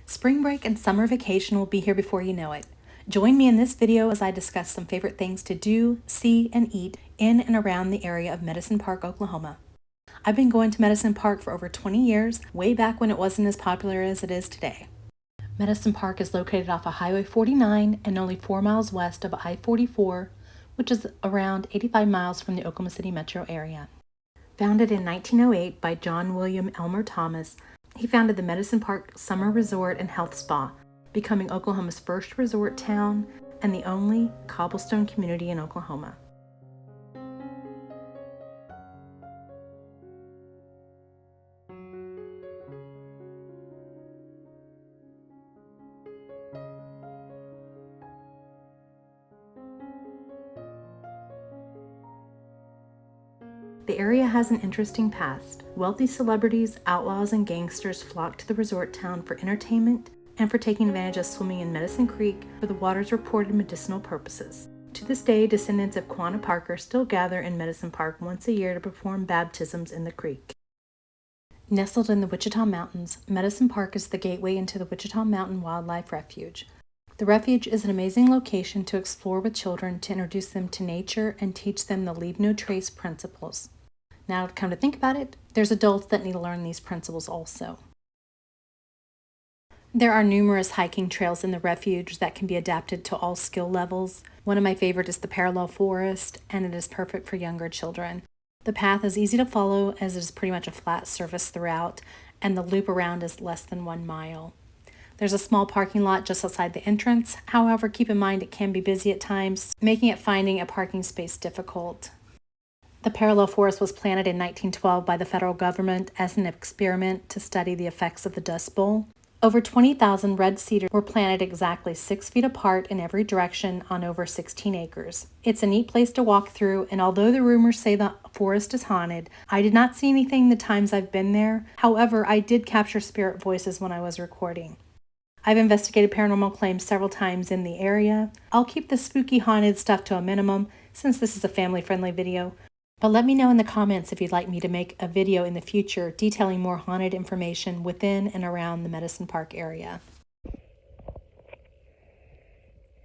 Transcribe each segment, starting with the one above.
Spring break and summer vacation will be here before you know it. Join me in this video as I discuss some favorite things to do, see, and eat in and around the area of Medicine Park, Oklahoma. I've been going to Medicine Park for over 20 years, way back when it wasn't as popular as it is today. Medicine Park is located off of Highway 49 and only 4 miles west of I-44, which is around 85 miles from the Oklahoma City metro area. Founded in 1908 by John William Elmer Thomas, he founded the Medicine Park Summer Resort and Health Spa, becoming Oklahoma's first resort town and the only cobblestone community in Oklahoma. The area has an interesting past. Wealthy celebrities, outlaws, and gangsters flock to the resort town for entertainment and for taking advantage of swimming in Medicine Creek for the water's reported medicinal purposes. To this day, descendants of Quanah Parker still gather in Medicine Park once a year to perform baptisms in the creek. Nestled in the Wichita Mountains, Medicine Park is the gateway into the Wichita Mountain Wildlife Refuge. The refuge is an amazing location to explore with children to introduce them to nature and teach them the leave no trace principles. Now, come to think about it, there's adults that need to learn these principles also. There are numerous hiking trails in the refuge that can be adapted to all skill levels. One of my favorite is the parallel forest, and it is perfect for younger children. The path is easy to follow as it is pretty much a flat surface throughout, and the loop around is less than 1 mile. There's a small parking lot just outside the entrance. However, keep in mind it can be busy at times, making it finding a parking space difficult. The parallel forest was planted in 1912 by the federal government as an experiment to study the effects of the Dust Bowl. Over 20,000 red cedars were planted exactly 6 feet apart in every direction on over 16 acres. It's a neat place to walk through, and although the rumors say the forest is haunted, I did not see anything the times I've been there. However, I did capture spirit voices when I was recording. I've investigated paranormal claims several times in the area. I'll keep the spooky haunted stuff to a minimum since this is a family-friendly video. But let me know in the comments if you'd like me to make a video in the future detailing more haunted information within and around the Medicine Park area.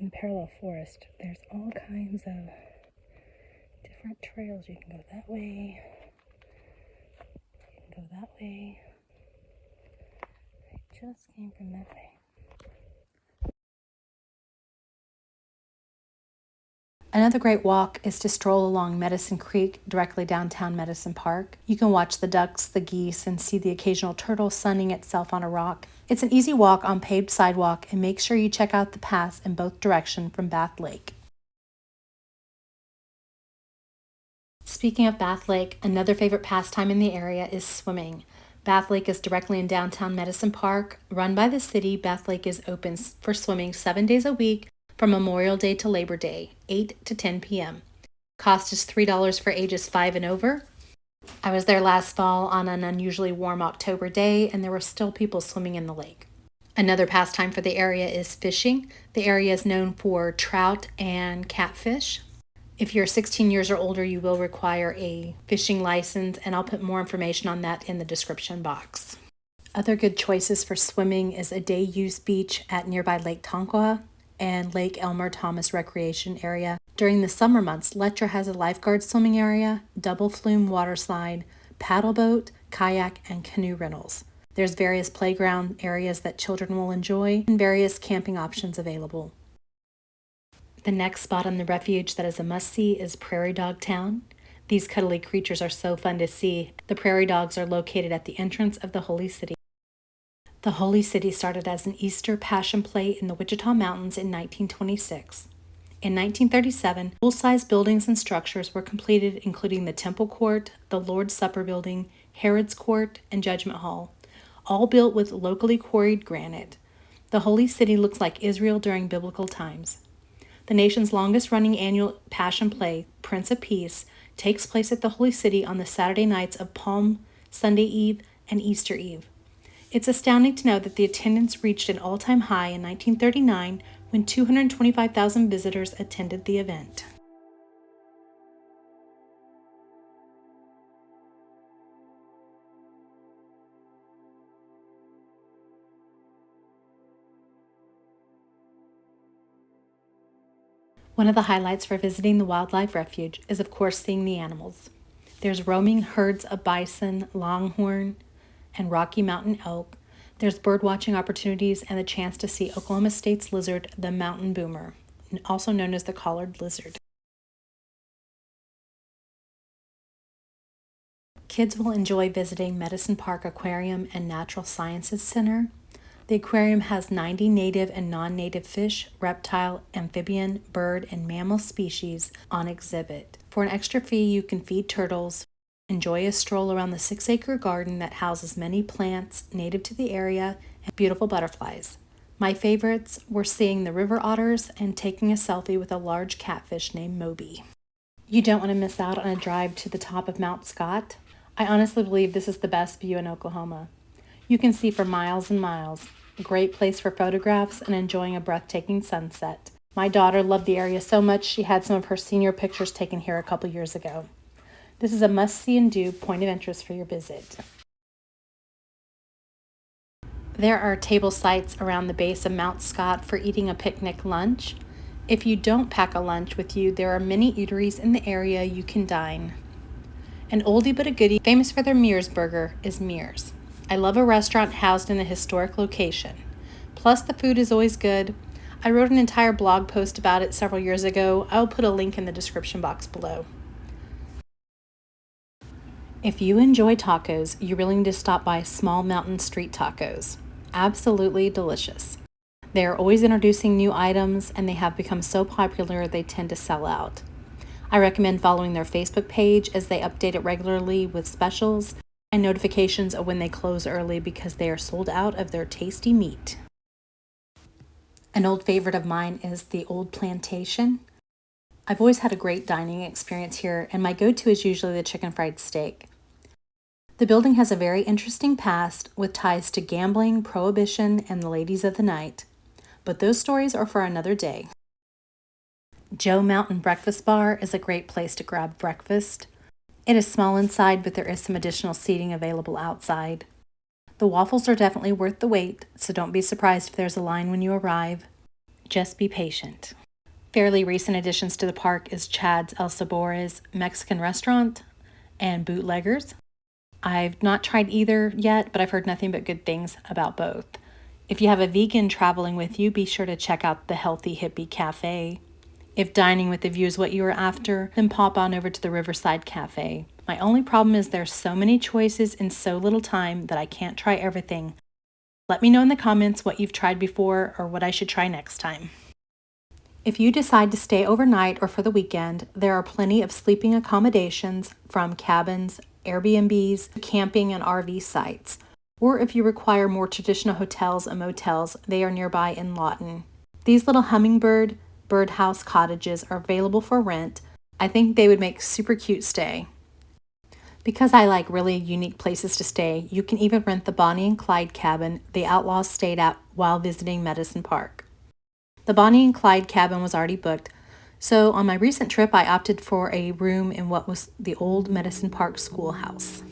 In the parallel forest, there's all kinds of different trails. You can go that way. You can go that way. I just came from that way. Another great walk is to stroll along Medicine Creek directly downtown Medicine Park. You can watch the ducks, the geese, and see the occasional turtle sunning itself on a rock. It's an easy walk on paved sidewalk, and make sure you check out the paths in both directions from Bath Lake. Speaking of Bath Lake, another favorite pastime in the area is swimming. Bath Lake is directly in downtown Medicine Park. Run by the city, Bath Lake is open for swimming 7 days a week, from Memorial Day to Labor Day, 8 to 10 p.m. Cost is $3 for ages 5 and over. I was there last fall on an unusually warm October day, and there were still people swimming in the lake. Another pastime for the area is fishing. The area is known for trout and catfish. If you're 16 years or older, you will require a fishing license, and I'll put more information on that in the description box. Other good choices for swimming is a day-use beach at nearby Lake Tonkawa and Lake Elmer Thomas Recreation Area. During the summer months, Letcher has a lifeguard swimming area, double flume water slide, paddle boat, kayak, and canoe rentals. There's various playground areas that children will enjoy and various camping options available. The next spot on the refuge that is a must-see is Prairie Dog Town. These cuddly creatures are so fun to see. The prairie dogs are located at the entrance of the Holy City. The Holy City started as an Easter Passion Play in the Wichita Mountains in 1926. In 1937, full-size buildings and structures were completed, including the Temple Court, the Lord's Supper Building, Herod's Court, and Judgment Hall, all built with locally quarried granite. The Holy City looks like Israel during biblical times. The nation's longest-running annual Passion Play, Prince of Peace, takes place at the Holy City on the Saturday nights of Palm Sunday Eve and Easter Eve. It's astounding to know that the attendance reached an all-time high in 1939 when 225,000 visitors attended the event. One of the highlights for visiting the wildlife refuge is, of course, seeing the animals. There's roaming herds of bison, longhorn, and Rocky Mountain elk. There's bird watching opportunities and the chance to see Oklahoma State's lizard, the mountain boomer, also known as the collared lizard. Kids will enjoy visiting Medicine Park Aquarium and Natural Sciences Center. The aquarium has 90 native and non-native fish, reptile, amphibian, bird, and mammal species on exhibit. For an extra fee, you can feed turtles, enjoy a stroll around the 6-acre garden that houses many plants native to the area and beautiful butterflies. My favorites were seeing the river otters and taking a selfie with a large catfish named Moby. You don't want to miss out on a drive to the top of Mount Scott. I honestly believe this is the best view in Oklahoma. You can see for miles and miles. A great place for photographs and enjoying a breathtaking sunset. My daughter loved the area so much she had some of her senior pictures taken here a couple years ago. This is a must-see and do point of interest for your visit. There are table sites around the base of Mount Scott for eating a picnic lunch. If you don't pack a lunch with you, there are many eateries in the area you can dine. An oldie but a goodie, famous for their Meers burger, is Meers. I love a restaurant housed in a historic location. Plus, the food is always good. I wrote an entire blog post about it several years ago. I'll put a link in the description box below. If you enjoy tacos, you really need to stop by Small Mountain Street Tacos. Absolutely delicious. They are always introducing new items, and they have become so popular they tend to sell out. I recommend following their Facebook page as they update it regularly with specials and notifications of when they close early because they are sold out of their tasty meat. An old favorite of mine is the Old Plantation. I've always had a great dining experience here, and my go-to is usually the chicken fried steak. The building has a very interesting past with ties to gambling, prohibition, and the ladies of the night. But those stories are for another day. Joe Mountain Breakfast Bar is a great place to grab breakfast. It is small inside, but there is some additional seating available outside. The waffles are definitely worth the wait, so don't be surprised if there's a line when you arrive. Just be patient. Fairly recent additions to the park is Chad's El Sabor's Mexican restaurant and Bootleggers. I've not tried either yet, but I've heard nothing but good things about both. If you have a vegan traveling with you, be sure to check out the Healthy Hippie Cafe. If dining with the view is what you are after, then pop on over to the Riverside Cafe. My only problem is there's so many choices in so little time that I can't try everything. Let me know in the comments what you've tried before or what I should try next time. If you decide to stay overnight or for the weekend, there are plenty of sleeping accommodations from cabins, Airbnbs, camping, and RV sites. Or if you require more traditional hotels and motels, they are nearby in Lawton. These little Hummingbird birdhouse cottages are available for rent. I think they would make super cute stay. Because I like really unique places to stay, you can even rent the Bonnie and Clyde cabin the outlaws stayed at while visiting Medicine Park. The Bonnie and Clyde cabin was already booked, so on my recent trip I opted for a room in what was the old Medicine Park schoolhouse.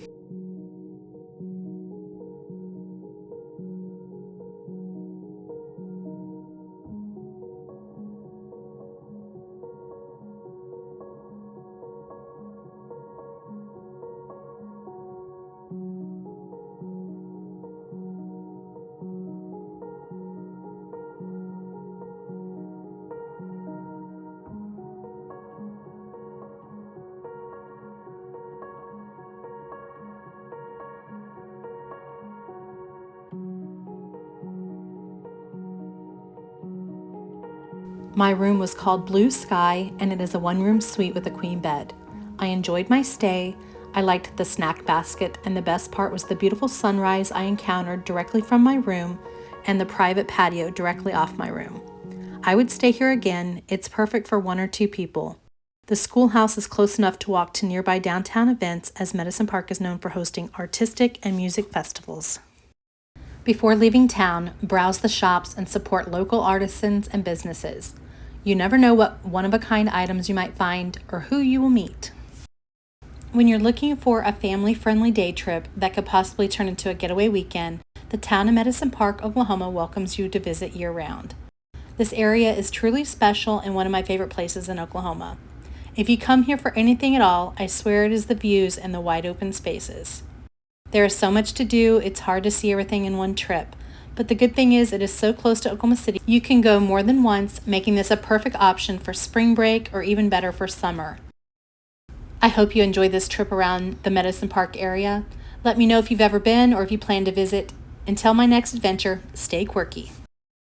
My room was called Blue Sky, and it is a one-room suite with a queen bed. I enjoyed my stay. I liked the snack basket, and the best part was the beautiful sunrise I encountered directly from my room and the private patio directly off my room. I would stay here again. It's perfect for 1 or 2 people. The schoolhouse is close enough to walk to nearby downtown events, as Medicine Park is known for hosting artistic and music festivals. Before leaving town, browse the shops and support local artisans and businesses. You never know what one-of-a-kind items you might find or who you will meet. When you're looking for a family-friendly day trip that could possibly turn into a getaway weekend, the town of Medicine Park, Oklahoma welcomes you to visit year-round. This area is truly special and one of my favorite places in Oklahoma. If you come here for anything at all, I swear it is the views and the wide open spaces. There is so much to do, it's hard to see everything in one trip. But the good thing is it is so close to Oklahoma City, you can go more than once, making this a perfect option for spring break or even better for summer. I hope you enjoyed this trip around the Medicine Park area. Let me know if you've ever been or if you plan to visit. Until my next adventure, stay quirky.